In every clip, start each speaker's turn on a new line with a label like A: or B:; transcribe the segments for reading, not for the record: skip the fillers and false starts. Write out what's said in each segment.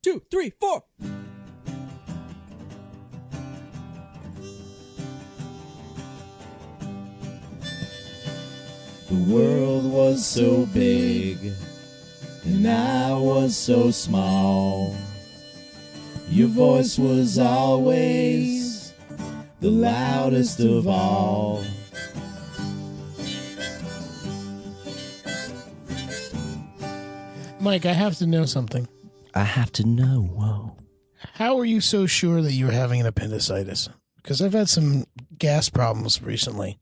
A: 2, 3, 4.
B: The world was so big, and I was so small. Your voice was always the loudest of all.
C: Mike, I have to know something.
B: I have to know. Whoa.
C: How are you so sure that you were having an appendicitis? Because I've had some gas problems recently.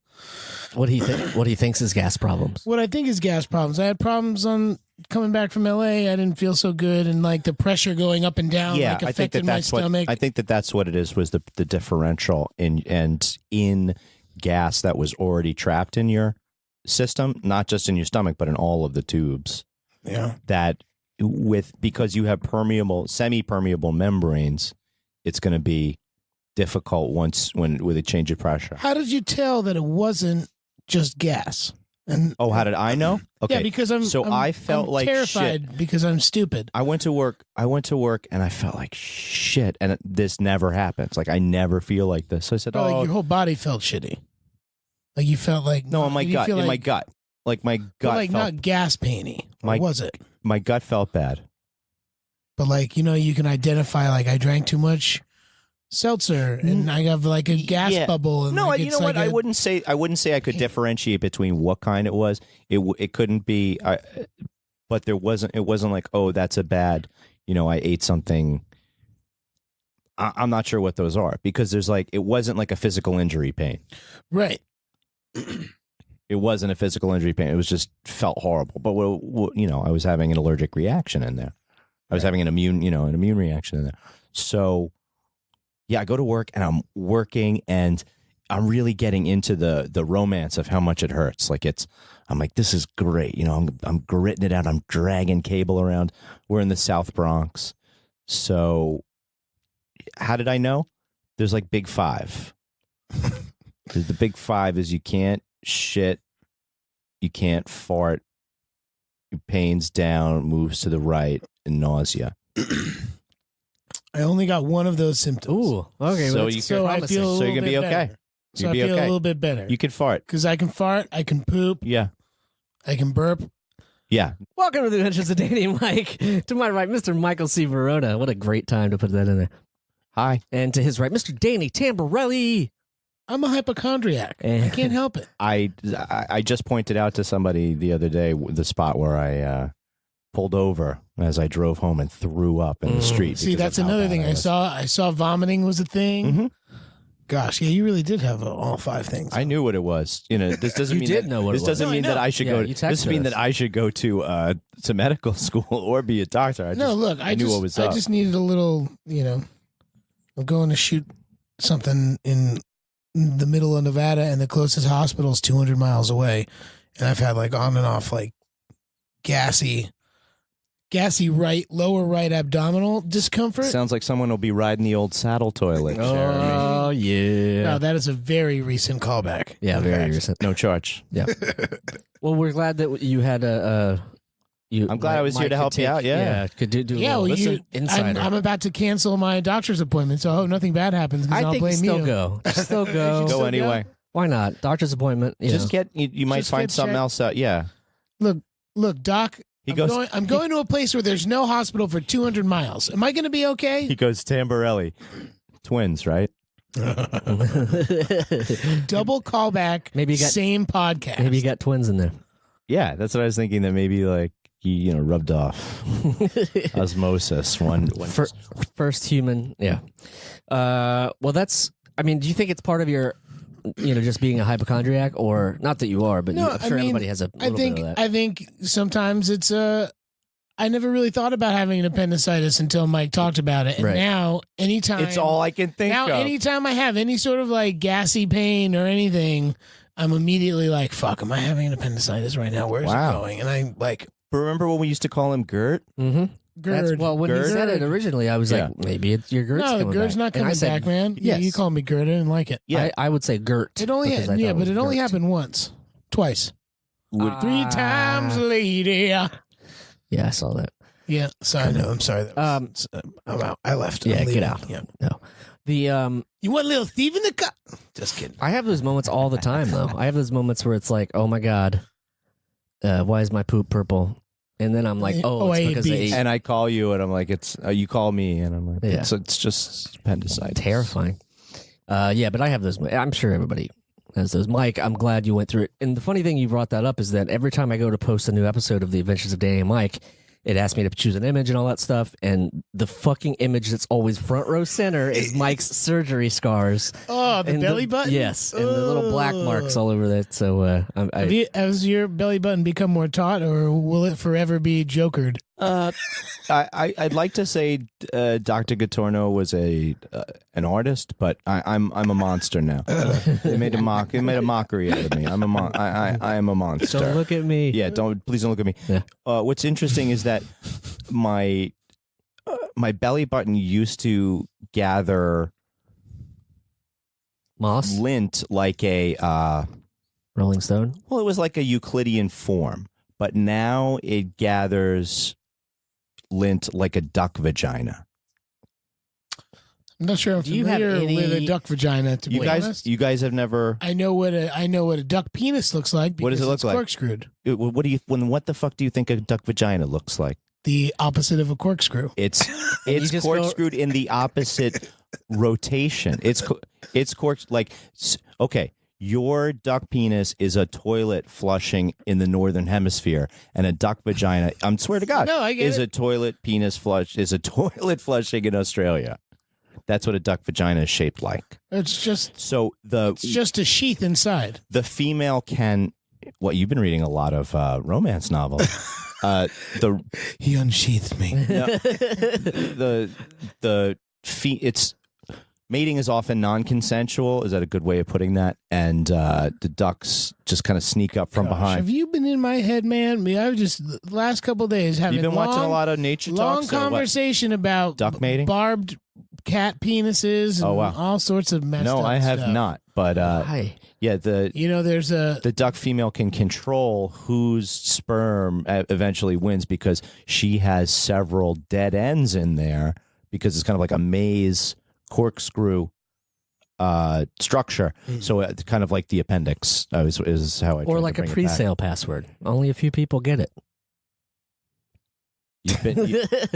D: What do you think? What he thinks is gas problems?
C: What I think is gas problems. I had problems on coming back from LA. I didn't feel so good, and like the pressure going up and down,
E: Yeah,
C: like
E: I think
C: affected
E: that
C: my
E: that's what
C: stomach.
E: I think that that's what it is. Was the differential in gas that was already trapped in your system, not just in your stomach, but in all of the tubes.
C: Yeah.
E: That because you have semi-permeable membranes, it's going to be difficult with a change of pressure.
C: How did you tell that it wasn't just gas? And
E: how did I know? Okay,
C: yeah, because
E: I felt
C: I'm
E: like
C: terrified
E: shit
C: because I'm stupid.
E: I went to work and I felt like shit, and this never happens. Like I never feel like this. So I said,
C: But, like your whole body felt shitty. Like you felt like
E: no, in my gut, my gut, like my gut,
C: like
E: felt,
C: not gas painy. Or was it?
E: My gut felt bad.
C: But like you can identify like I drank too much seltzer and I have like a gas bubble. And
E: no,
C: like,
E: you know
C: like
E: what? I wouldn't say I could differentiate between what kind it was. It couldn't be. But there wasn't. It wasn't like, oh, that's a bad. I ate something. I'm not sure what those are because there's like it wasn't like a physical injury pain.
C: Right.
E: It wasn't a physical injury pain. It was just felt horrible. But I was having an allergic reaction in there. I was having an immune reaction in there. So, yeah, I go to work and I'm working and I'm really getting into the romance of how much it hurts. Like I'm like, this is great. I'm gritting it out. I'm dragging cable around. We're in the South Bronx. So, how did I know? There's like Big Five. The Big Five is you can't shit, you can't fart, your pain's down, moves to the right, and nausea.
C: I only got one of those symptoms.
D: Ooh, okay.
E: So
C: I feel a
E: so you're
C: little
E: gonna be
C: bit
E: okay.
C: better. So
E: You'll
C: I
E: be
C: feel
E: okay.
C: a little bit better.
E: You can fart.
C: Because I can fart, I can poop,
E: Yeah.
C: I can burp.
E: Yeah.
D: Welcome to the Adventures of Danny and Mike. To my right, Mr. Michael C. Verona. What a great time to put that in there.
E: Hi.
D: And to his right, Mr. Danny Tamborelli.
C: I'm a hypochondriac. I can't help it.
E: I just pointed out to somebody the other day the spot where I pulled over as I drove home and threw up in the street.
C: See, that's another thing. I saw vomiting was a thing.
E: Mm-hmm.
C: Gosh, yeah, you really did have all five things.
E: I knew what it was. This doesn't mean
D: did know what it
E: this
D: was.
E: doesn't mean that I should
D: Yeah,
E: go.
D: you texted
E: This mean
D: us.
E: that I should go to medical school or be a doctor. I knew what was up.
C: I just needed a little, I'm going to shoot something in the middle of Nevada, and the closest hospital is 200 miles away. And I've had like on and off like gassy lower right abdominal discomfort.
E: Sounds like someone will be riding the old saddle toilet. Jeremy.
D: Oh, yeah.
C: Wow, that is a very recent callback.
D: Yeah, very recent.
E: No charge.
D: Yeah. Well, we're glad that you had
E: I'm glad I was here to help you out. Yeah.
D: could do
C: Yeah, well,
D: insider.
C: I'm about to cancel my doctor's appointment, so I hope nothing bad happens.
D: I
C: I'll
D: think
C: blame
D: still
C: you.
D: go. Still go.
E: Go
C: still
E: anyway.
D: Why not? Doctor's appointment.
E: Just get. You might
C: Just
E: find
C: get
E: something
C: checked.
E: else out. Yeah.
C: Look, Doc. I'm going to a place where there's no hospital for 200 miles. Am I going to be okay?
E: He goes Tamborelli, twins, right?
C: Double callback.
D: Maybe you got-
C: same podcast.
D: Maybe you got twins in there.
E: Yeah, that's what I was thinking. That maybe like he rubbed off osmosis. One
D: First human. Yeah. Well, that's. I mean, do you think it's part of your, just being a hypochondriac, or not that you are, but
C: No,
D: I'm sure everybody has a little bit of that.
C: I think sometimes it's I never really thought about having an appendicitis until Mike talked about it, and
D: Right.
C: now anytime
E: It's all I can think
C: now
E: of.
C: anytime I have any sort of like gassy pain or anything, I'm immediately like, "Fuck, am I having an appendicitis right now? Where's
E: Wow.
C: it going?" And I like
E: Remember when we used to call him Gert?
D: Mm-hmm.
C: GERD.
D: Well, when you
E: GERD?
D: said it originally, I was
E: Yeah.
D: like, maybe it's your GERD's
C: No, the
D: coming
C: GERD's
D: back.
C: not
D: And I
C: coming
D: said,
C: back, man.
D: Yes.
C: You call me GERD. I didn't like it.
E: Yeah.
D: I would say GERT.
C: It only
D: because I
C: yeah,
D: thought
C: but
D: was
C: it only
D: GERT.
C: happened once, twice,
E: Would-
C: 3 times, lady.
D: Yeah, I saw that.
C: Yeah. So I know. I'm sorry. I'm out. I left. I'm
D: Yeah,
C: leaving.
D: get out.
C: Yeah.
D: No. The
C: You want little Steve in the cup? Just kidding.
D: I have those moments all the time though. I have those moments where it's like, oh my god, why is my poop purple? And then I'm like, oh,
C: I
D: it's
C: ate
D: because I
C: beets.
D: ate.
E: And I call you, and I'm like, it's you call me, and I'm like,
D: Yeah.
E: it's just appendicitis.
D: Terrifying. Yeah, but I have those. I'm sure everybody has those. Mike, I'm glad you went through it. And the funny thing you brought that up is that every time I go to post a new episode of The Adventures of Danny and Mike, it asks me to choose an image and all that stuff. And the fucking image that's always front row center is Mike's surgery scars.
C: Oh, the
D: And
C: belly button?
D: Yes, and the little black marks all over that. So
C: Has your belly button become more taut, or will it forever be jokered?
E: I'd like to say Dr. Gatorno was an artist, but I'm a monster now. They made a mockery out of me. I am a monster.
D: don't look at me.
E: Yeah, please don't look at me.
D: Yeah.
E: What's interesting is that my belly button used to gather
D: Moss,
E: lint like a
D: Rolling Stone.
E: well, it was like a Euclidean form, but now it gathers lint like a duck vagina.
C: I'm not sure I'm
D: Do you have
C: familiar with a
D: any-
C: duck vagina. To be honest,
E: You guys have never.
C: I know what a duck penis looks like.
E: What does
C: because
E: it look
C: it's
E: like?
C: Corkscrewed.
E: What the fuck do you think a duck vagina looks like?
C: The opposite of a corkscrew.
E: It's
D: you just
E: corkscrewed in the opposite rotation. It's corks like okay. Your duck penis is a toilet flushing in the northern hemisphere, and a duck vagina, I swear to God,
C: No, I get
E: is
C: it.
E: a toilet flushing in Australia. That's what a duck vagina is shaped like.
C: It's just
E: So
C: a sheath inside.
E: the female can. What you've been reading a lot of romance novels.
C: He unsheathed me.
E: It's mating is often non-consensual. Is that a good way of putting that? And the ducks just kind of sneak up from
C: Have
E: behind.
C: you been in my head, man? I mean, I've just the last couple of days having
E: You've been watching a lot of nature
C: long
E: talks. or what?
C: conversation about
E: Duck mating?
C: barbed cat penises, and
E: Oh, wow.
C: all sorts of messed
E: No,
C: up
E: I have
C: stuff.
E: not. But
D: Hi.
E: yeah,
C: There's a
E: the duck female can control whose sperm eventually wins because she has several dead ends in there because it's kind of like a maze corkscrew structure. So it's kind of like the appendix is how I
D: Or
E: tried
D: like
E: to
D: a
E: bring it back.
D: pre-sale password. Only a few people get it.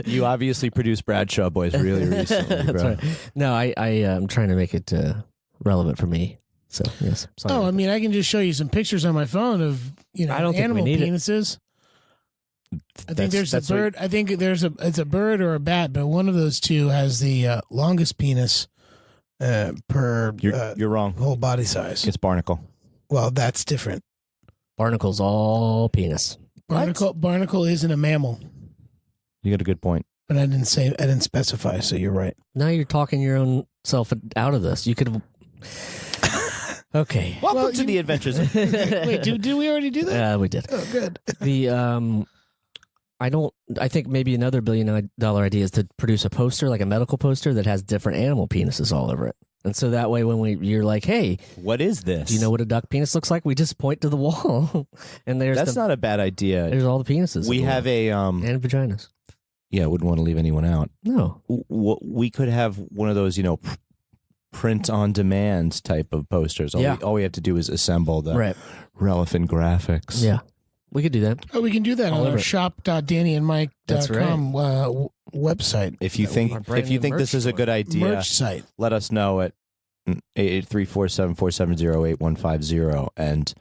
E: You obviously produced Bradshaw Boys really recently,
D: That's
E: bro.
D: right. No, I am trying to make it relevant for me. So yes. Sorry.
C: I mean, I can just show you some pictures on my phone of
D: I don't think we
C: animal
D: need it.
C: penises. I think
E: That's-
C: there's a
E: that's what-
C: bird. I think it's a bird or a bat, but one of those two has the longest penis per
E: You're wrong.
C: whole body size.
E: It's barnacle.
C: Well, that's different.
D: Barnacles all penis.
C: Barnacle isn't a mammal,
E: You got a good point.
C: but I didn't specify. So you're right.
D: Now you're talking your own self out of this. You could have. Okay.
E: Welcome to the adventures.
C: Wait, did we already do that?
D: We did.
C: Oh, good.
D: The I think maybe another $1 billion idea is to produce a poster, like a medical poster that has different animal penises all over it. And so that way when you're like, hey,
E: What is this?
D: do you know what a duck penis looks like? We just point to the wall and
E: That's not a bad idea.
D: there's all the penises.
E: We
D: on the
E: have
D: wall.
E: a
D: and vaginas.
E: yeah. Wouldn't want to leave anyone out.
D: No.
E: We could have one of those, print on demand type of posters. All we have to do is assemble the
D: Right.
E: relevant graphics.
D: Yeah. We could do that.
C: Oh, we can do that
D: All
C: on
D: over
C: our
D: it.
C: shop.dannyandmike.com website.
E: If you
D: Our brand
E: think
D: new
E: this
D: merch
E: is a good idea,
C: Merch site.
E: let us know at 883-474-708-150, and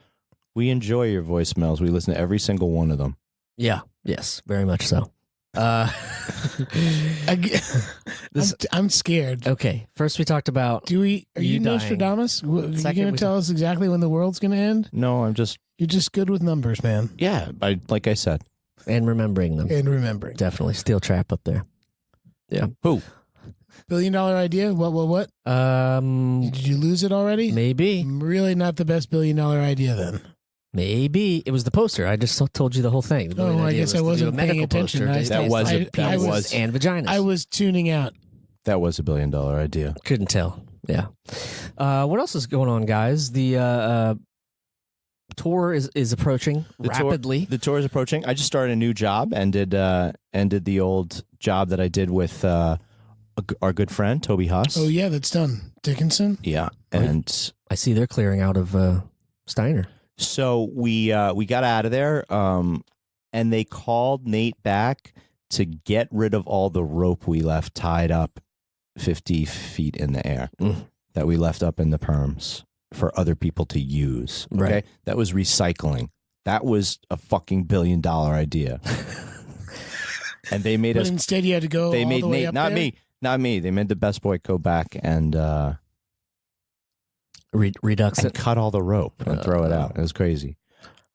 E: we enjoy your voicemails. We listen to every single one of them.
D: Yeah. Yes. Very much so.
C: I'm scared.
D: Okay. First, we talked about.
C: Are you
D: You dying.
C: Nostradamus? Are you
D: Second,
C: going
D: we
C: to tell us exactly when the world's going to end?
E: No, I'm just
C: You're just good with numbers, man,
E: like I said.
D: And remembering them.
C: and remembering.
D: Definitely. Steel trap up there.
E: Who?
C: $1 billion idea? What? Did you lose it already?
D: Maybe.
C: Really not the best $1 billion idea then.
D: Maybe it was the poster. I just told you the whole thing. The
C: Oh,
D: brilliant
C: I
D: idea
C: guess I
D: was to do
C: wasn't
D: a
C: paying
D: medical
C: attention.
D: poster
C: I-
D: based
E: was
D: on
E: a- that
D: penises
E: was-
D: and vaginas.
C: I was tuning out.
E: That was $1 billion idea.
D: Couldn't tell. Yeah. What else is going on, guys? The tour is approaching rapidly.
E: The tour is approaching. I just started a new job. Ended the old job that I did with our good friend Toby Huss.
C: Oh yeah, that's done. Dickinson.
E: Yeah, and
D: I see they're clearing out of Steiner.
E: so we got out of there, and they called Nate back to get rid of all the rope we left tied up 50 feet in the air that we left up in the perms for other people to use. Okay,
D: Right.
E: that was recycling. That was a fucking $1 billion idea, and they made
C: But
E: us.
C: instead, you had to go.
E: They
C: all
E: made
C: the way
E: Nate,
C: up
E: not
C: there?
E: me, not me. They made the best boy go back and
D: Redux
E: and
D: it.
E: cut all the rope and throw it out. It was crazy.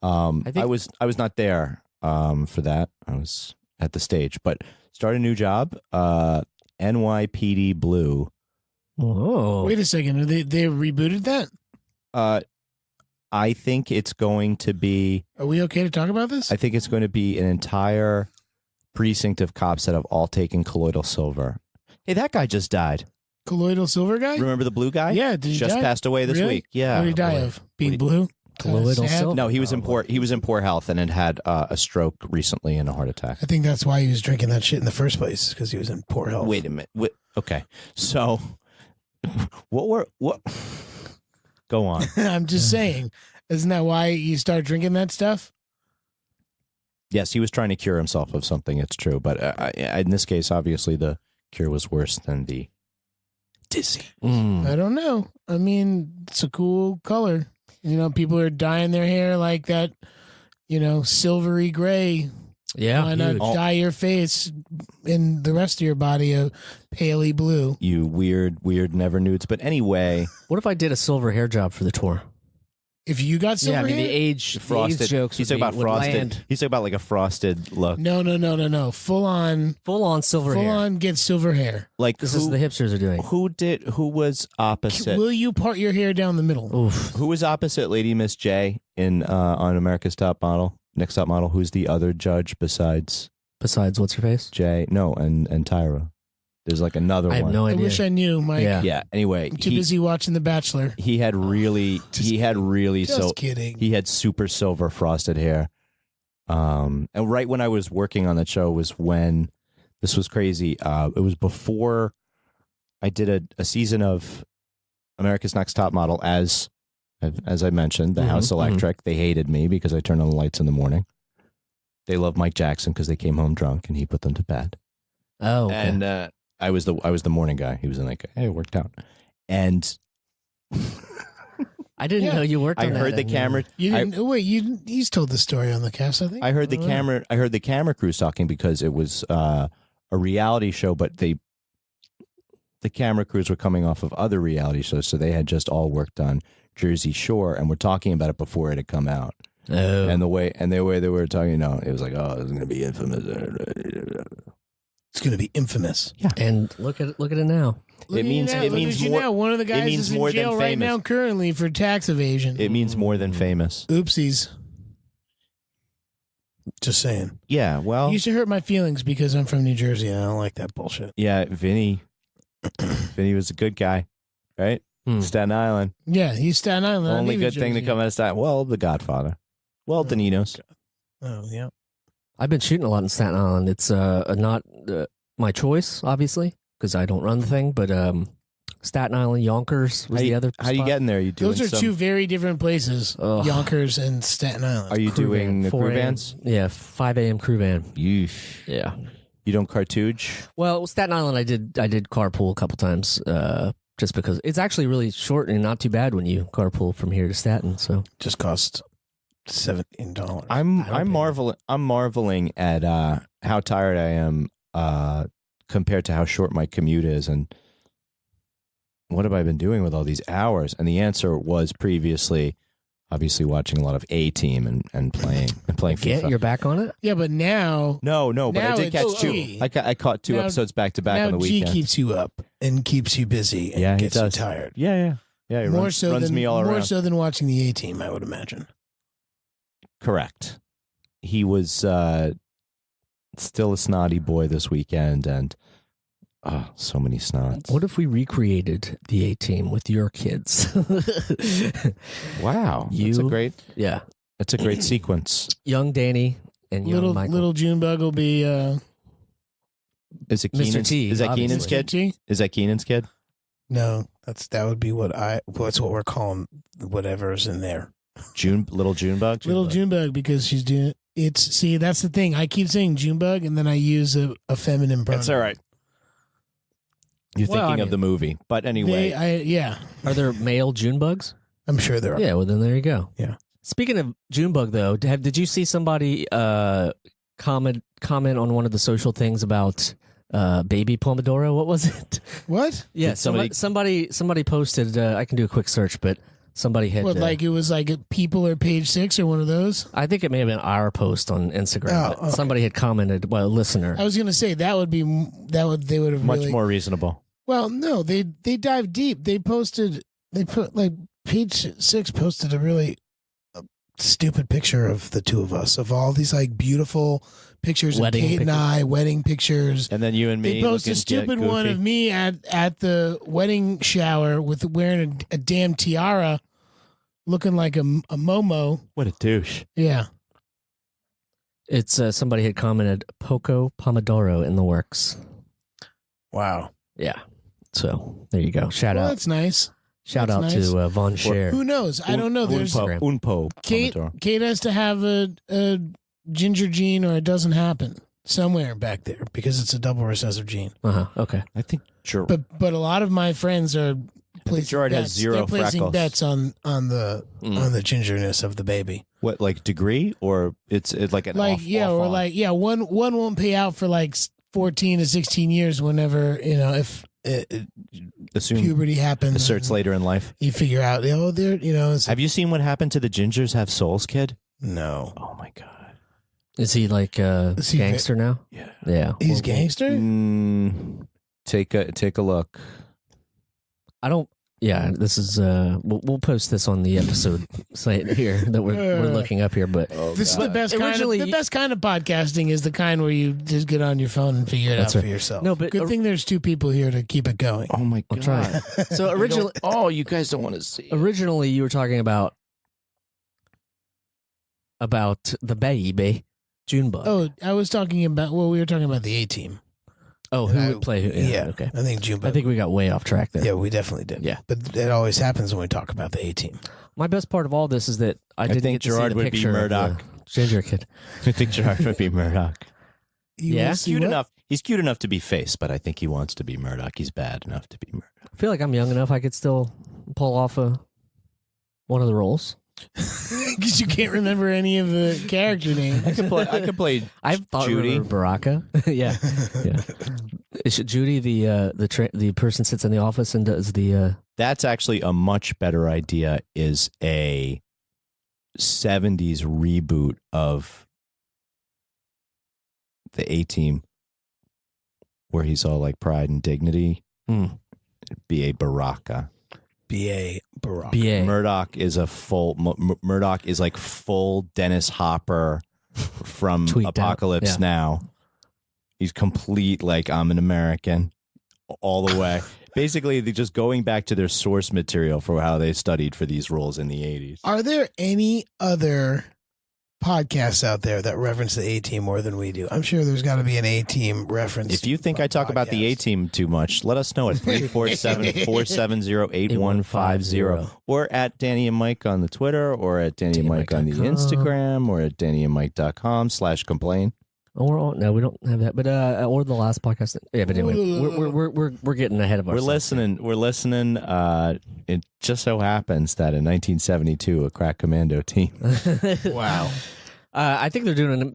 D: I think-
E: I was not there for that. I was at the stage, but started a new job. NYPD Blue.
D: Oh,
C: Wait a second. They rebooted that?
E: I think it's going to be.
C: Are we okay to talk about this?
E: I think it's going to be an entire precinct of cops that have all taken colloidal silver. Hey, that guy just died.
C: Colloidal silver guy?
E: Remember the blue guy?
C: Yeah, did he
E: just
C: die?
E: passed away this
C: Really?
E: week. Yeah.
C: What did he die
E: boy.
C: of? Being
E: What
C: blue?
D: Colloidal
C: Sad?
D: silver?
E: No, he was in poor health and had a stroke recently and a heart attack.
C: I think that's why he was drinking that shit in the first place, because he was in poor health.
E: Wait a minute. Okay, so what? Go on.
C: I'm just saying. Isn't that why you start drinking that stuff?
E: Yes, he was trying to cure himself of something. It's true, but in this case, obviously, the cure was worse than the dizzy.
C: I don't know. I mean, it's a cool color. You know, people are dyeing their hair like that, silvery gray.
D: yeah.
C: Why not
D: huge.
C: dye your face and the rest of your body a paley blue?
E: You weird never nudes. But anyway,
D: What if I did a silver hair job for the tour?
C: If you got silver
D: yeah, I mean
C: hair?
D: the age
E: frosted.
D: jokes.
E: He's
D: would
E: talking about
D: would
E: frosted.
D: land.
E: He's talking about like a frosted look.
C: No. Full on
D: Full hair.
C: get silver hair.
E: Like
D: This is the hipsters are doing.
E: Who was opposite?
C: Will you part your hair down the middle?
D: Oof.
E: Who was opposite Lady Miss J in on America's Top Model? Next Top Model. Who's the other judge besides
D: Besides, what's her face?
E: Jay? No, and Tyra. There's like another
D: I have
E: one.
D: no
C: I
D: idea.
C: wish I knew, Mike.
D: Yeah.
E: Yeah. Anyway,
C: I'm too busy watching The Bachelor.
E: he had really
C: Just kidding.
E: he had super silver frosted hair. And right when I was working on that show was when this was crazy. It was before I did a season of America's Next Top Model as I mentioned, the House Electric. They hated me because I turned on the lights in the morning. They loved Mike Jackson because they came home drunk and he put them to bed.
D: Oh, okay.
E: And I was the morning guy. He was in like, hey, it worked out. And
D: I didn't
C: Yeah.
D: know you worked
E: I
D: on that.
E: heard the camera.
C: You didn't wait. He's told the story on the cast. I think.
E: I heard the
C: Oh,
E: camera. I heard the camera crews talking because it was a reality show, but the camera crews were coming off of other reality shows, so they had just all worked on Jersey Shore, and we're talking about it before it had come out.
D: Oh.
E: And the way they were talking, it was like, oh, this is going to be infamous.
C: It's going to be infamous.
D: And look at it now.
E: It means more.
C: One of the guys
E: means
C: is in
E: more than
C: jail right
E: famous.
C: now currently for tax evasion.
E: It means more than famous.
C: Oopsies. Just saying.
E: Yeah. Well.
C: You used to hurt my feelings because I'm from New Jersey and I don't like that bullshit.
E: Yeah. Vinny was a good guy, right? Staten Island.
C: Yeah, he's Staten Island. not
E: Only
C: even
E: good thing to
C: Jersey.
E: come out of Staten. Well, The Godfather. Well, Daninos.
C: Oh yeah.
D: I've been shooting a lot in Staten Island. It's not my choice, obviously, because I don't run the thing. But Staten Island, Yonkers was the other.
E: How you
D: spot.
E: getting there? You doing
C: Those are
E: some-
C: two very different places.
D: Ugh.
C: Yonkers and Staten Island.
E: Are you
D: Crew
E: doing
D: van,
E: the
D: 4
E: crew
D: a.m.
E: vans?
D: Yeah, 5 a.m. crew van. Yeah.
E: You don't cartouche?
D: Well, Staten Island, I did carpool a couple times, just because it's actually really short and not too bad when you carpool from here to Staten. So
C: Just cost $17.
E: I'm marveling at how tired I am compared to how short my commute is, and what have I been doing with all these hours? And the answer was previously, obviously, watching a lot of A-Team and playing
D: get
E: FIFA.
D: you're back on it.
C: Yeah, but now
E: No, but I
C: Now
E: did
C: it's
E: catch two.
C: G.
E: I caught two
C: Now-
E: episodes back to back
C: now
E: on the
C: G
E: weekend.
C: keeps you up and keeps you busy and
E: Yeah, he
C: gets you
E: does.
C: tired.
E: Yeah. He
C: More
E: runs,
C: so
E: runs
C: than
E: me all
C: more
E: around.
C: so than watching the A Team, I would imagine.
E: Correct. He was still a snotty boy this weekend, and Oh, so many snots.
D: What if we recreated the A-Team with your kids?
E: Wow,
D: Yeah.
E: that's a great sequence.
D: Young Danny and young Michael.
C: Little Junebug will be
E: Is it
D: Mr.
E: Keenan's?
D: T,
E: Is that
D: obviously.
E: Keenan's kid?
C: T?
E: Is that Keenan's kid?
C: No, that would be what's what we're calling whatever's in there.
E: Little Junebug.
C: Little Junebug, because she's doing see, that's the thing. I keep saying Junebug and then I use a feminine pronoun.
E: That's all right. You're
D: Well,
E: thinking
D: I
E: of the movie, but anyway.
C: Yeah,
D: Are there male June bugs?
C: I'm sure there are.
D: Yeah, well then there you go.
C: Yeah.
D: Speaking of Junebug, though, did you see somebody comment on one of the social things about baby Pomodoro? What was it?
C: What?
D: Yeah,
E: Did somebody-
D: somebody posted. I can do a quick search, but somebody had.
C: What, like it was like People or Page 6 or one of those?
D: I think it may have been our post on Instagram.
C: Oh,
D: but
C: okay.
D: Somebody had commented. Well, a listener.
C: I was gonna say they would have
E: Much
C: really,
E: more reasonable.
C: Well, no, they dive deep. They put like Page 6 posted a really stupid picture of the two of us, of all these like beautiful pictures
D: Wedding
C: of Kate and
D: pictures.
C: I, wedding pictures.
E: And then you and me.
C: They post a
E: looking
C: stupid
E: goofy.
C: one of me at the wedding shower with wearing a damn tiara, looking like a Momo.
E: What a douche.
C: Yeah.
D: It's somebody had commented Poco Pomodoro in the works.
C: Wow.
D: Yeah. So there you go. Shout
C: Well,
D: out.
C: that's nice.
D: Shout
C: that's
D: out
C: nice.
D: to Von Scher.
C: Who knows? I don't know. There's
E: Unpo.
C: Kate.
E: Pomodoro.
C: Kate has to have a ginger gene, or it doesn't happen somewhere back there because it's a double recessive gene.
D: Okay.
E: I think sure.
C: But a lot of my friends are placing
E: Gerard has
C: bets.
E: zero
C: They're placing
E: freckles.
C: bets on the gingerness of the baby.
E: What, like degree, or it's like an
C: Like
E: off,
C: yeah,
E: off
C: or
E: on?
C: like yeah, one won't pay out for like 14 to 16 years whenever if
E: assume
C: puberty happens.
E: asserts later in life.
C: You figure out they're it's,
E: Have you seen what happened to the Gingers Have Souls kid?
C: no.
E: Oh my god.
D: Is he like a
C: Is he
D: gangster now?
E: Yeah.
D: Yeah.
C: He's
D: Well,
C: gangster.
E: Take a look.
D: I don't. Yeah, this is. We'll post this on the episode site here that we're looking up here. But
C: This is the best
D: Originally-
C: kind of the best kind of podcasting is the kind where you just get on your phone and figure it
D: That's
C: out
D: right.
C: for yourself.
D: No, but-
C: good thing there's two people here to keep it going.
E: Oh my god.
D: I'm trying. So originally,
E: Oh, you guys don't want to see.
D: originally you were talking about the baby Junebug.
C: Oh, I was talking about. Well, we were talking about the A-Team.
D: Who would play who? Yeah. Okay.
C: I think Junebug.
D: I think we got way off track there.
C: yeah, we definitely did.
D: Yeah.
C: but it always happens when we talk about the A-Team.
D: My best part of all this is that I didn't
E: think
D: get to see
E: Gerard
D: the
E: would be
D: picture of the
E: Murdoch.
D: ginger kid.
E: I think Gerard would be Murdoch.
C: You
D: Yeah?
C: wanna see
E: Cute
C: what?
E: enough. He's cute enough to be Face, but I think he wants to be Murdoch. He's bad enough to be Murdoch.
D: I feel like I'm young enough. I could still pull off one of the roles.
C: because you can't remember any of the character names.
E: I could play.
D: I've thought
E: Judy.
D: Baraka. Yeah. Is Judy the person sits in the office and does the?
E: That's actually a much better idea. Is a 70s reboot of the A-Team, where he's all like pride and dignity.
D: Mm.
E: Be a Baraka.
C: B.A. Barack.
D: BA.
E: Murdoch is a full. Murdoch is like full Dennis Hopper from
D: Tweaked out.
E: Apocalypse
D: Yeah.
E: Now. He's complete like I'm an American all the way. Basically, they're just going back to their source material for how they studied for these roles in the 80s.
C: Are there any other podcasts out there that reference the A-Team more than we do? I'm sure there's got to be an A-Team reference.
E: If you think I talk about the
C: podcast.
E: A-Team too much, let us know at 347-470-8150 or at Danny and Mike on the Twitter or at Danny and Mike on the Instagram or at DannyandMike.com/complain.
D: Oh, no, we don't have that. But or the last podcast. Yeah, but anyway, we're getting ahead of
E: We're
D: ourselves.
E: listening. It just so happens that in 1972, a crack commando team.
C: Wow.
D: I think they're doing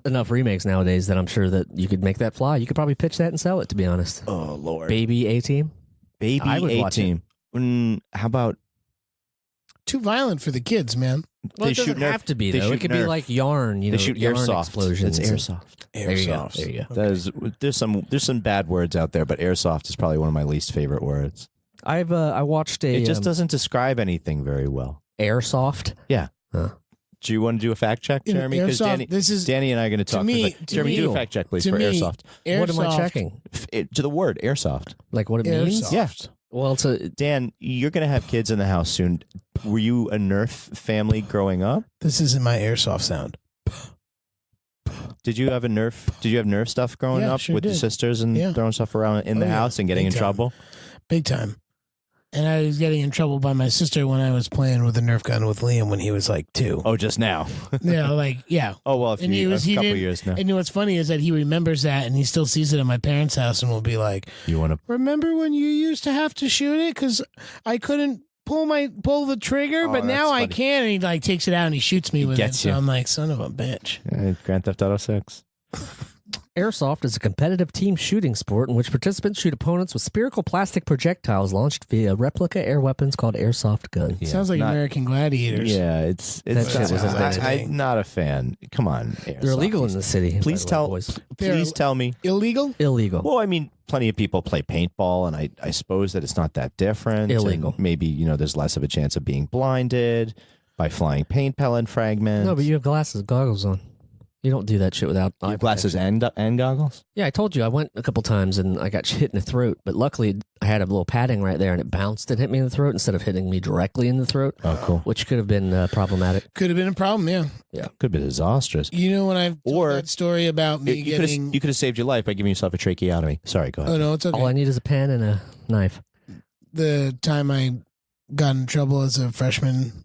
D: enough remakes nowadays that I'm sure that you could make that fly. You could probably pitch that and sell it. To be honest,
E: Oh Lord,
D: Baby A-Team.
E: baby
D: I would watch
E: A-Team. How about
C: Too violent for the kids, man.
D: Well,
E: They
D: it doesn't
E: shoot Nerf-
D: have to be
E: they
D: though.
E: shoot
D: It could be
E: Nerf.
D: like yarn. You know,
E: they shoot
D: yarn
E: airsoft?
D: explosions.
E: It's airsoft.
D: There you go.
C: Airsoft.
D: There you go.
E: That is, there's some bad words out there, but airsoft is probably one of my least favorite words.
D: I watched a
E: It just doesn't describe anything very well.
D: airsoft.
E: Yeah.
D: Huh.
E: Do you want to do a fact check,
C: You know,
E: Jeremy? Because
C: airsoft,
E: Danny and I are going to talk.
C: me-
E: about,
C: to
E: Jeremy, do
C: me-
E: a fact check, please,
C: to
E: for
C: me,
E: airsoft.
D: What am I
C: airsoft-
D: checking?
E: To the word airsoft.
D: Like what it means?
C: Airsoft.
E: Yeah.
D: Well, it's a
E: Dan, you're going to have kids in the house soon. Were you a Nerf family growing up?
C: This isn't my airsoft sound.
E: Did you have Nerf stuff growing
C: Yeah,
E: up
C: sure
E: with your
C: did.
E: sisters and
C: Yeah.
E: throwing stuff around in the
C: Oh, yeah.
E: house and getting
C: Big
E: in
C: time.
E: trouble?
C: Big time. And I was getting in trouble by my sister when I was playing with a Nerf gun with Liam when he was like 2.
E: Oh, just now.
C: Yeah, like, yeah.
E: Oh, well,
C: And he
E: a
C: was- he
E: couple
C: didn't-
E: years now.
C: And you know what's funny is that he remembers that and he still sees it at my parents' house and will be like,
E: You want to?
C: remember when you used to have to shoot it because I couldn't pull the trigger,
E: Oh,
C: but now
E: that's
C: I
E: funny.
C: can. And he like takes it out and he shoots me
E: He
C: with it.
E: gets
C: So
E: you.
C: I'm like, son of a bitch.
E: Grand Theft Auto 6.
D: Airsoft is a competitive team shooting sport in which participants shoot opponents with spherical plastic projectiles launched via replica air weapons called airsoft guns.
E: Yeah,
C: Sounds like
E: not-
C: American Gladiators.
E: Yeah, it's
D: That shit was a
E: I'm not a fan. Come on,
D: They're illegal in the city.
E: Please
D: by the way,
E: tell-
D: boys.
E: Please tell me.
C: Illegal?
D: Illegal.
E: Well, I mean, plenty of people play paintball, and I suppose that it's not that different.
D: Illegal.
E: And maybe there's less of a chance of being blinded by flying paint pellet fragments.
D: No, but you have goggles on. You don't do that shit without
E: You
D: eye
E: have glasses
D: protection.
E: and goggles.
D: Yeah, I told you I went a couple times and I got hit in the throat, but luckily I had a little padding right there and it bounced and hit me in the throat instead of hitting me directly in the throat,
E: Oh, cool.
D: which could have been problematic.
C: Could have been a problem, yeah.
E: Could be disastrous.
C: You know when I've told
E: Or-
C: that story about me
E: You could have saved your life by giving yourself a tracheotomy. Sorry, go ahead.
C: Oh no, it's okay.
D: All I need is a pen and a knife.
C: The time I got in trouble as a freshman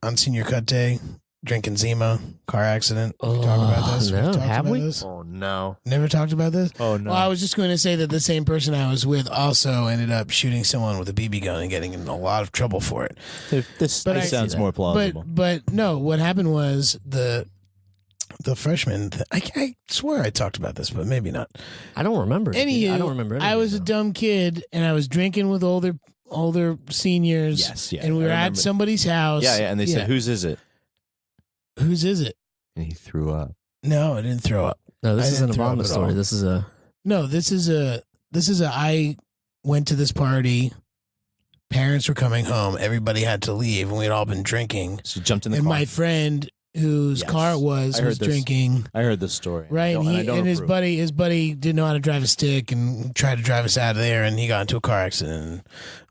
C: on senior cut day, drinking Zima, car accident. We talk about this.
D: no,
C: We've talked
D: have
C: about
D: we?
C: this?
E: Oh no.
C: Never talked about this.
E: Oh no.
C: Well, I was just going to say that the same person I was with also ended up shooting someone with a BB gun and getting in a lot of trouble for it.
E: This
C: But I-
E: sounds more plausible.
C: But no, what happened was the freshman. I swear I talked about this, but maybe not.
D: I don't remember.
C: Anywho,
D: I don't remember.
C: I was a
D: anything,
C: dumb kid and I was drinking with older seniors.
E: Yes, yeah,
C: and we
E: I
C: were at
E: remember.
C: somebody's house.
E: yeah, and they said, "Whose is it?"
C: "Whose is it?"
E: And he threw up.
C: No, I didn't throw up.
D: though. No,
C: I
D: this isn't a
C: didn't throw up
D: vomit
C: at
D: story.
C: all.
D: This is a.
C: No, this is a. I went to this party. Parents were coming home. Everybody had to leave, and we had all been drinking.
E: So he jumped in the
C: And
E: car.
C: my friend, whose
E: Yes.
C: car it was
E: I heard this.
C: drinking.
E: I heard this story.
C: Right,
E: I don't
C: and his
E: approve.
C: buddy didn't know how to drive a stick and tried to drive us out of there, and he got into a car accident and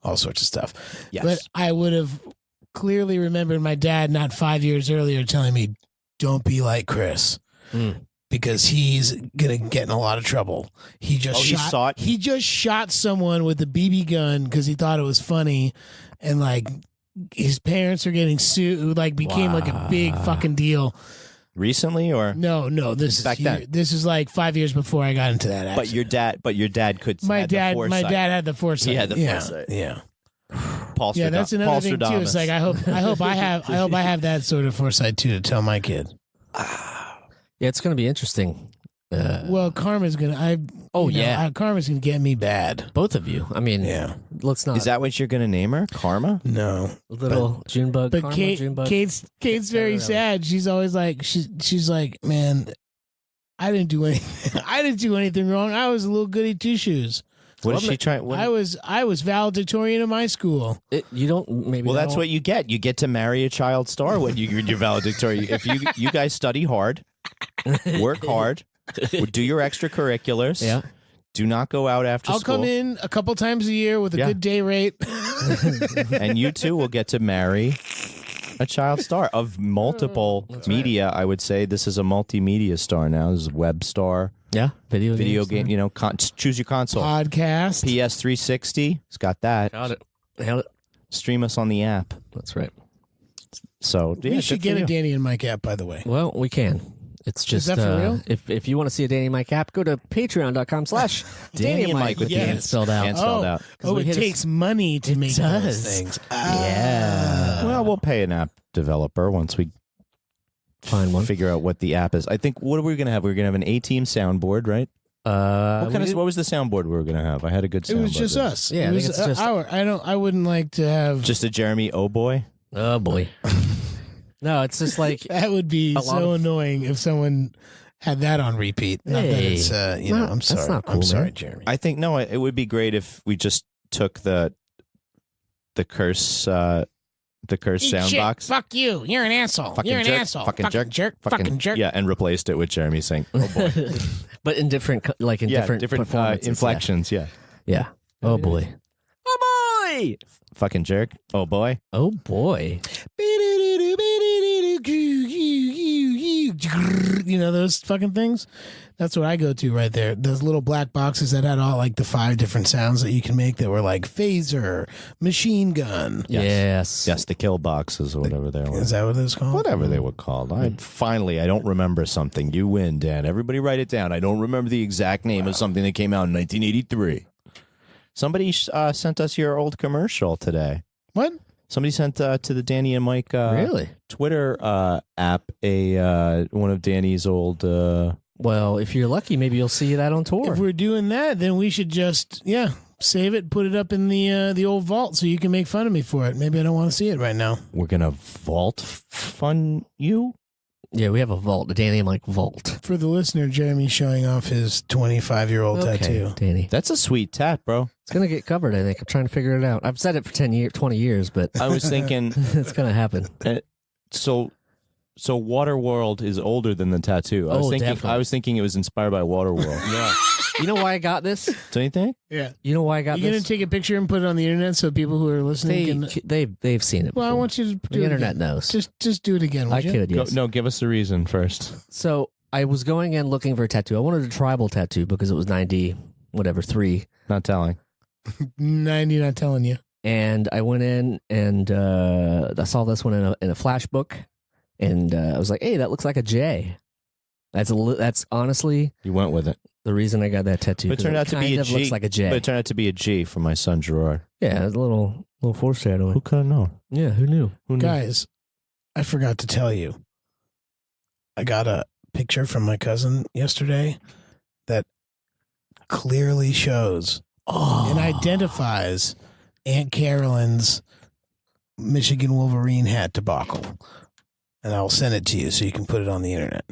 C: all sorts of stuff.
E: Yes.
C: But I would have clearly remembered my dad not 5 years earlier telling me, "Don't be like Chris."
D: Mm.
C: Because he's gonna get in a lot of trouble. He just
E: He
C: shot.
E: saw it?
C: He just shot someone with a BB gun because he thought it was funny, and like his parents are getting sued. Like became like a big fucking deal.
E: Recently, or
C: No, this is
E: Back then.
C: This is like 5 years before I got into that. Accident.
E: but your dad could.
C: my
E: had the
C: dad
E: foresight.
C: had the foresight.
E: He had the
C: yeah,
E: foresight.
C: Yeah,
E: Paul
C: yeah. That's another
E: Paul
C: thing too.
E: Stradamus.
C: It's like I hope I have that sort of foresight too to tell my kid.
D: Yeah, it's going to be interesting.
C: Well, karma's gonna. Karma's gonna get me bad.
D: Both of you. I mean,
C: Yeah.
D: let's not.
E: Is that what you're going to name her? Karma?
C: No,
D: little Junebug?
C: but
D: Karma,
C: Junebug. Kate's very
D: Whatever.
C: sad. She's always like she's like, man, I didn't do anything. I didn't do anything wrong. I was a little goody two shoes.
E: What is she trying?
C: I was valedictorian in my school.
D: You don't. Maybe.
E: Well, that's
D: don't-
E: what you get. You get to marry a child star when you're valedictorian. If you guys study hard, work hard, do your extracurriculars.
D: Yeah.
E: Do not go out after
C: I'll
E: school.
C: come in a couple times a year with a
E: Yeah.
C: good day rate.
E: And you too will get to marry a child star of multiple media. I would say this is a multimedia star now. This is a web star,
D: Yeah. Video
E: game. Choose your console.
C: Podcast.
E: PS360. It's got that.
D: Got it. Nailed it.
E: Stream us on the app.
D: That's right.
E: So yeah,
C: we should
E: good for
C: get a
E: you.
C: Danny and Mike app, by the way.
D: Well, we can. It's just
C: that for real?
D: if you want to see a Danny and Mike app, go to patreon.com/
E: Danny and Mike with
D: the
E: the
D: N
E: N
D: spelled out.
E: and spelled out.
C: Oh,
D: we
C: it
D: hit a-
C: takes money to
D: It
C: make
D: does.
C: those things.
D: Yeah.
E: Well, we'll pay an app developer once we
D: Find one.
E: figure out what the app is. I think what are we going to have? We're going to have an A-team soundboard, right? What was the soundboard we were going to have? I had a good
C: It
E: soundboard.
C: was just
E: there.
C: us.
D: Yeah,
C: it
D: I
C: was
D: think it's just-
C: our. I wouldn't like to have.
E: Just a Jeremy Oh boy.
D: Oh boy. No, it's just like
C: that would be
D: a lot
C: so
D: of-
C: annoying if someone had that on repeat. Not that
D: Hey.
C: it's I'm
D: That's
C: sorry.
D: not cool,
C: I'm sorry,
D: man.
C: Jeremy.
E: I think it would be great if we just took the curse the cursed
C: Eat
E: sound
C: shit.
E: box.
C: Fuck you. You're an asshole.
E: Fucking
C: You're an
E: jerk.
C: asshole.
E: Fucking jerk.
C: Fucking jerk.
E: Yeah, and replaced it with Jeremy saying, "Oh boy."
D: But in different, like in different performances,
E: inflections. Yeah.
D: Yeah. Oh boy. Oh boy.
E: Fucking jerk. Oh boy.
D: Oh boy.
C: You know those fucking things? That's what I go to right there. Those little black boxes that had all like the 5 different sounds that you can make that were like phaser, machine gun.
D: Yes.
E: Yes, the kill boxes or whatever they were.
C: Is that what it's called?
E: Whatever they were called. I don't remember something. You win, Dan. Everybody write it down. I don't remember the exact name of something that came out in 1983. Somebody sent us your old commercial today.
C: What?
E: Somebody sent to the Danny and Mike
D: Really?
E: Twitter app one of Danny's old.
D: Well, if you're lucky, maybe you'll see that on tour.
C: If we're doing that, then we should just save it, put it up in the old vault so you can make fun of me for it. Maybe I don't want to see it right now.
E: We're gonna vault fun you.
D: Yeah, we have a vault, the Danny and Mike vault.
C: For the listener, Jeremy's showing off his 25-year-old tattoo.
D: Danny.
E: That's a sweet tat, bro.
D: It's going to get covered, I think. I'm trying to figure it out. I've said it for 20 years, but
E: I was thinking.
D: it's going to happen.
E: So Waterworld is older than the tattoo.
D: Definitely.
E: I was thinking it was inspired by Waterworld.
D: Yeah. You know why I got this?
E: Don't you think?
C: Yeah.
D: You know why I got
C: You're going
D: this?
C: to take a picture and put it on the internet so people who are listening can...
D: They've seen it before.
C: Well, I want you to do
D: the
C: it
D: internet
C: again.
D: knows.
C: Just do it again, would
D: I
C: you?
D: could, yes.
E: No, give us the reason first.
D: So I was going in looking for a tattoo. I wanted a tribal tattoo because it was 3.
E: Not telling.
C: 90, not telling you.
D: And I went in and I saw this one in a flash book, and I was like, "Hey, that looks like a J." That's honestly
E: You went with it.
D: the reason I got that tattoo.
E: But it turned out to be a G.
D: Looks like a J.
E: But it turned out to be a G for my son Gerard.
D: Yeah, it's a little foreshadowing.
E: Who could have known?
D: Yeah, who knew?
E: Who knew?
C: Guys, I forgot to tell you. I got a picture from my cousin yesterday that clearly shows and identifies Aunt Carolyn's Michigan Wolverine hat debacle. And I'll send it to you so you can put it on the internet.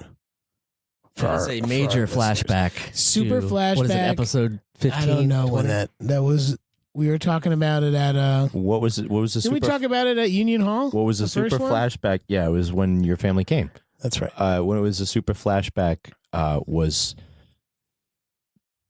D: It's a major flashback.
C: Super
D: to, What is it,
C: flashback.
D: episode 15?
C: I don't know
D: 20?
C: when that was. We were talking about it at.
E: What was it? What was the
C: Did
E: super?
C: we talk about it at Union Hall?
E: What was the
C: first
E: super
C: one?
E: flashback? Yeah, it was when your family came.
C: That's right.
E: When it was a super flashback, was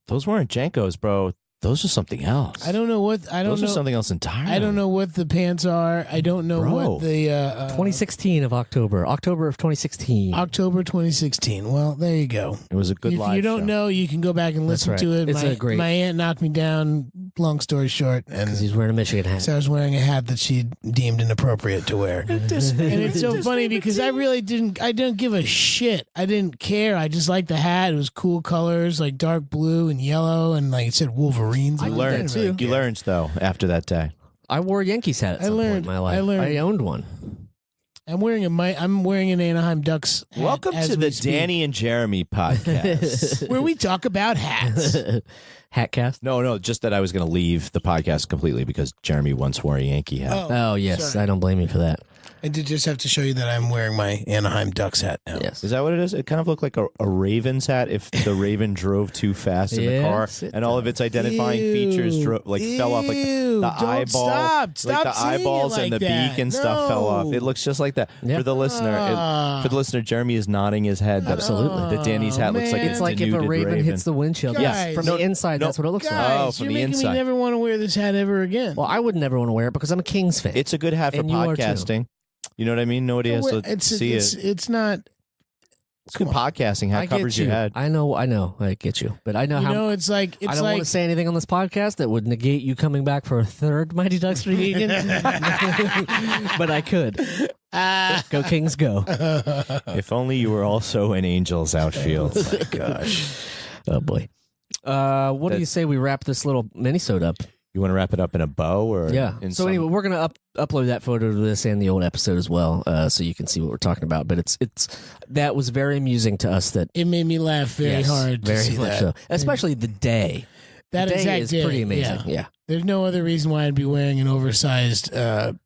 E: those weren't Jankos, bro. Those are something else.
C: I don't know what.
E: Those are something else entirely.
C: I don't know what the pants are. I don't know
E: Bro.
C: what the
D: 2016 of October of 2016.
C: October 2016. Well, there you go.
E: It was a good
C: If
E: live
C: you don't
E: show.
C: know, you can go back and
D: That's
C: listen
D: right.
C: to it.
D: It's
C: my,
D: a great-
C: my aunt knocked me down. Long story short,
D: Because
C: and
D: he's wearing a Michigan hat.
C: so I was wearing a hat that she deemed inappropriate to wear. And it's so funny because I really didn't. I didn't give a shit. I didn't care. I just liked the hat. It was cool colors, like dark blue and yellow, and like it said Wolverines.
E: You
C: on it.
E: learned.
C: I didn't really
E: You
C: care.
E: learned though after that day.
D: I wore a Yankees hat at
C: I
D: some point
C: learned-
D: in my life.
C: I learned.
D: I owned one.
C: I'm wearing an Anaheim Ducks hat.
E: Welcome
C: as
E: to
C: we
E: the
C: speak,
E: Danny and Jeremy podcast.
C: where we talk about hats.
D: Hatcast.
E: No, just that I was going to leave the podcast completely because Jeremy once wore a Yankee hat.
D: Oh, yes.
C: sorry.
D: I don't blame you for that.
C: I did just have to show you that I'm wearing my Anaheim Ducks hat now.
D: Yes.
E: Is that what it is? It kind of looked like a Ravens hat if the Raven drove too fast in the car
D: Yes, it
E: and all of its identifying features fell off, like
C: Ew,
E: the
C: don't
E: eyeball,
C: Stop
E: like the
C: saying it
E: eyeballs
C: like
E: and the
C: that.
E: beak and stuff fell off.
C: No.
E: It looks just like that.
D: Yeah.
E: For the listener, Jeremy is nodding his head. That
D: Absolutely.
E: that Danny's hat looks like
C: man.
D: It's like if a
E: denuded
D: Raven hits the windshield.
C: Guys.
D: Yes. From
E: No,
D: the inside,
E: no,
D: that's what it looks like.
C: Guys,
E: Oh, from
C: you're
E: the
C: making
E: inside.
C: me never want to wear this hat ever again.
D: Well, I would never want to wear it because I'm a Kings fan.
E: It's a good hat for
D: And you are too.
E: podcasting. You know what I mean? Nobody has to see it.
C: It's not.
E: It's good podcasting.
D: I
E: Hat covers
D: get you.
E: your head.
D: I know. I get you. But I know
C: You
D: how.
C: know, it's like
D: I don't want to say anything on this podcast that would negate you coming back for a third Mighty Ducks reunion. But I could. Go Kings, go.
E: If only you were also an Angels outfield.
C: Gosh.
D: Oh, boy. What do you say we wrap this little Minisode up?
E: You want to wrap it up in a bow or
D: Yeah.
E: in
D: So
E: some-
D: anyway, we're gonna upload that photo to this and the old episode as well, so you can see what we're talking about. But it's that was very amusing to us. That
C: It made me laugh very
D: yes,
C: hard to
D: very
C: see
D: much
C: that.
D: so. Especially the day.
C: That
D: the day
C: exact
D: is
C: day,
D: pretty amazing. Yeah.
C: There's no other reason why I'd be wearing an oversized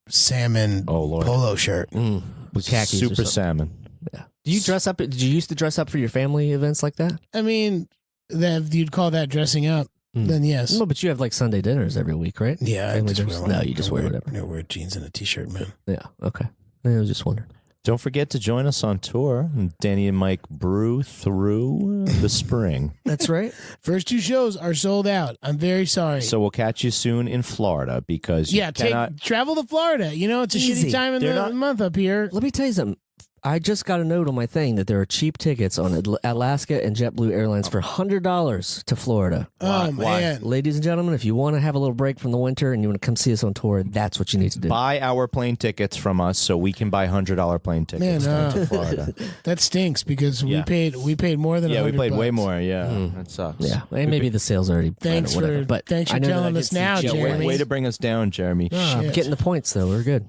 C: salmon
E: Oh Lord.
C: polo shirt.
D: With khakis or
E: Super
D: something.
E: salmon.
D: Yeah. Do you dress up? Did you used to dress up for your family events like that?
C: I mean, that you'd call that dressing up. then yes.
D: No, but you have like Sunday dinners every week, right?
C: Yeah, I
D: Family
C: just
D: dinners?
C: wear,
D: No, you just wear whatever.
C: I wear jeans and a t-shirt, man.
D: Yeah, okay. I was just wondering.
E: Don't forget to join us on tour. Danny and Mike brew through the spring.
D: That's right.
C: First 2 shows are sold out. I'm very sorry.
E: So we'll catch you soon in Florida because you cannot.
C: travel to Florida. You know, it's a
D: Easy.
C: shitty time in
E: They're
C: the
E: not-
C: month up here.
D: Let me tell you something. I just got a note on my thing that there are cheap tickets on Alaska and JetBlue Airlines for $100 to Florida.
C: Oh,
E: Why?
C: man.
D: Ladies and gentlemen, if you want to have a little break from the winter and you want to come see us on tour, that's what you need to do.
E: Buy our plane tickets from us so we can buy $100 plane tickets
C: Man,
E: to Florida.
C: That stinks because
E: Yeah.
C: we paid more than
E: Yeah, we
C: $100.
E: played way more. Yeah, that sucks.
D: Yeah, and maybe the sales already.
C: Thanks
D: or whatever,
C: for-
D: but
C: thanks
D: I
C: for
D: know that
C: telling
D: I
C: us
D: get
C: now,
D: some-
E: Yeah,
C: Jeremy.
E: way to bring us down, Jeremy.
D: I'm
C: Shit.
D: getting the points though. We're good.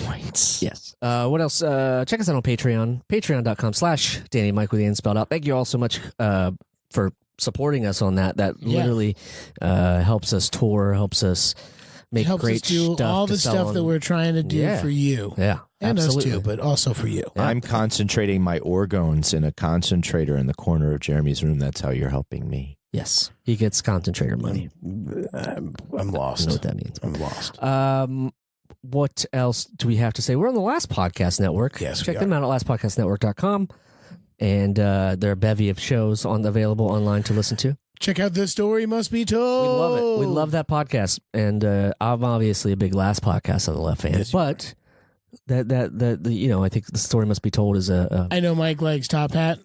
E: Points.
D: Yes. What else? Check us out on Patreon. Patreon.com/Danny and Mike with the N spelled out. Thank you all so much for supporting us on that. That
C: Yeah.
D: literally helps us tour, helps us make
C: Helps
D: great
C: us do
D: stuff.
C: all
D: to
C: the
D: sell
C: stuff
D: on-
C: that we're trying to do
D: Yeah.
C: for you.
D: Yeah,
C: And
D: absolutely.
C: us too, but also for you.
D: Yeah.
E: I'm concentrating my organs in a concentrator in the corner of Jeremy's room. That's how you're helping me.
D: Yes, he gets concentrator money.
C: I'm
D: I
C: lost.
D: know what that means.
C: I'm lost.
D: What else do we have to say? We're on the Last Podcast Network.
C: Yes, we
D: Check
C: are.
D: them out at lastpodcastnetwork.com. And there are a bevy of shows available online to listen to.
C: Check out The Story Must Be Told.
D: We love it. We love that podcast. And I'm obviously a big Last Podcast on the left fan.
C: Yes, you
D: but I think The Story Must Be Told is
C: I know Mike likes Top Hat.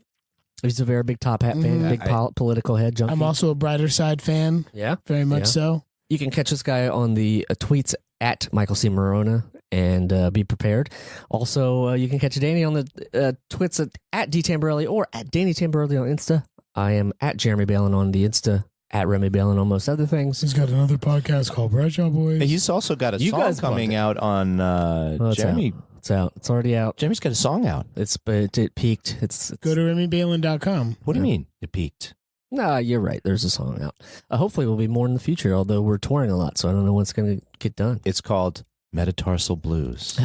D: he's a very big Top Hat fan,
C: Mhm.
D: big political head junkie.
C: I'm also a Brighter Side fan,
D: yeah.
C: very much
D: Yeah.
C: so.
D: You can catch this guy on the tweets at Michael C. Morona and be prepared. Also, you can catch Danny on the twits at D. Tamborelli or at Danny Tamborelli on Insta. I am at Jeremy Balin on the Insta, at Remy Balin on most other things.
C: He's got another podcast called Bradshaw Boys.
E: He's also got a
D: You
E: song
D: guys
E: coming
D: bugged
E: out on
D: it's
E: Jeremy.
D: It's out. It's already out.
E: Jeremy's got a song out.
D: It peaked. It's
C: Go to RemyBalin.com.
E: What do you mean? It peaked.
D: Nah, you're right. There's a song out. Hopefully, we'll be more in the future. Although we're touring a lot, so I don't know what's going to get done.
E: It's called Metatarsal Blues.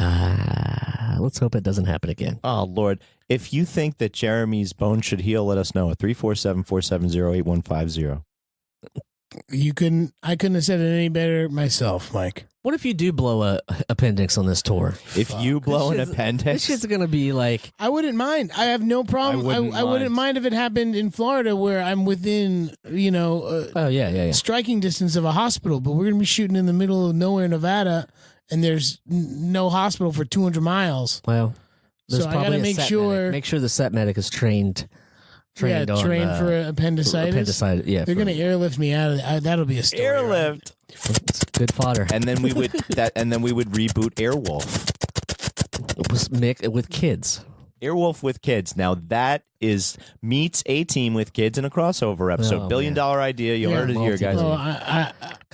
D: Let's hope it doesn't happen again.
E: Oh, Lord. If you think that Jeremy's bone should heal, let us know at 347-470-8150.
C: I couldn't have said it any better myself, Mike.
D: What if you do blow a appendix on this tour?
E: If you blow an
D: This
E: appendix,
D: shit's gonna be like,
C: I wouldn't mind. I have no problem.
E: I
C: I
E: wouldn't
C: wouldn't
E: mind.
C: mind if it happened in Florida where I'm within,
D: oh yeah.
C: striking distance of a hospital, but we're going to be shooting in the middle of nowhere, Nevada, and there's no hospital for 200 miles.
D: Well, there's
C: So I
D: probably
C: gotta
D: a
C: make
D: set
C: sure-
D: medic. Make sure the set medic is trained on,
C: trained for appendicitis.
D: appendicitis. Yeah,
C: They're going to airlift me out of it. That'll be a story.
E: airlift.
D: It's good fodder.
E: And then we would reboot Airwolf.
D: With kids.
E: Airwolf with kids. Now that meets A-Team with kids in a crossover episode.
D: Oh,
E: $1 billion idea. You
C: Yeah,
E: heard it here, guys.
C: Oh,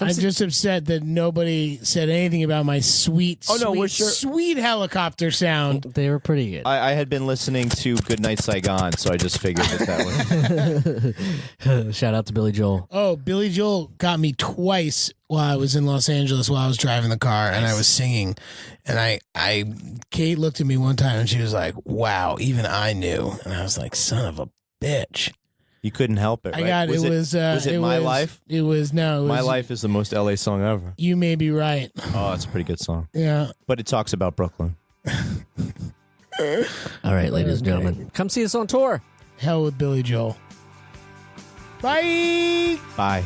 C: I'm
D: see-
C: just upset that nobody said anything about my sweet,
E: Oh, no,
C: sweet,
E: we're sure-
C: sweet helicopter sound.
D: They were pretty good.
E: I had been listening to Goodnight Saigon, so I just figured that was.
D: Shout out to Billy Joel.
C: Oh, Billy Joel got me twice while I was in Los Angeles while I was driving the car and I was singing. And Kate looked at me one time and she was like, "Wow, even I knew." And I was like, "Son of a bitch."
E: You couldn't help it, right?
C: I got
E: was
C: it. Was
E: it My Life?
C: It was no. It was,
E: My Life is the most LA song ever.
C: You may be right.
E: Oh, it's a pretty good song.
C: Yeah.
E: But it talks about Brooklyn.
D: All right, ladies and gentlemen, come see us on tour.
C: Hell with Billy Joel. Bye.
E: Bye.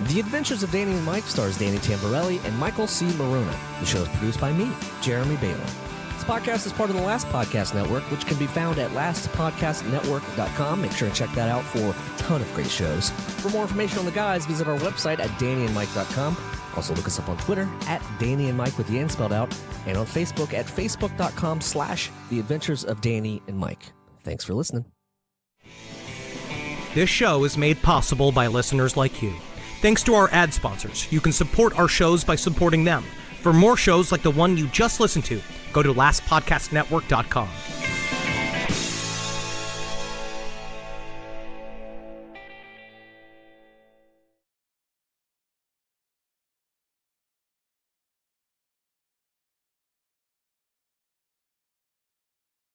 D: The Adventures of Danny and Mike stars Danny Tamborelli and Michael C. Morona. The show is produced by me, Jeremy Balin. This podcast is part of the Last Podcast Network, which can be found at lastpodcastnetwork.com. Make sure to check that out for a ton of great shows. For more information on the guys, visit our website at dannyandmike.com. Also look us up on Twitter at Danny and Mike with the N spelled out, and on Facebook at facebook.com/The Adventures of Danny and Mike. Thanks for listening.
A: This show is made possible by listeners like you. Thanks to our ad sponsors, you can support our shows by supporting them. For more shows like the one you just listened to, go to lastpodcastnetwork.com.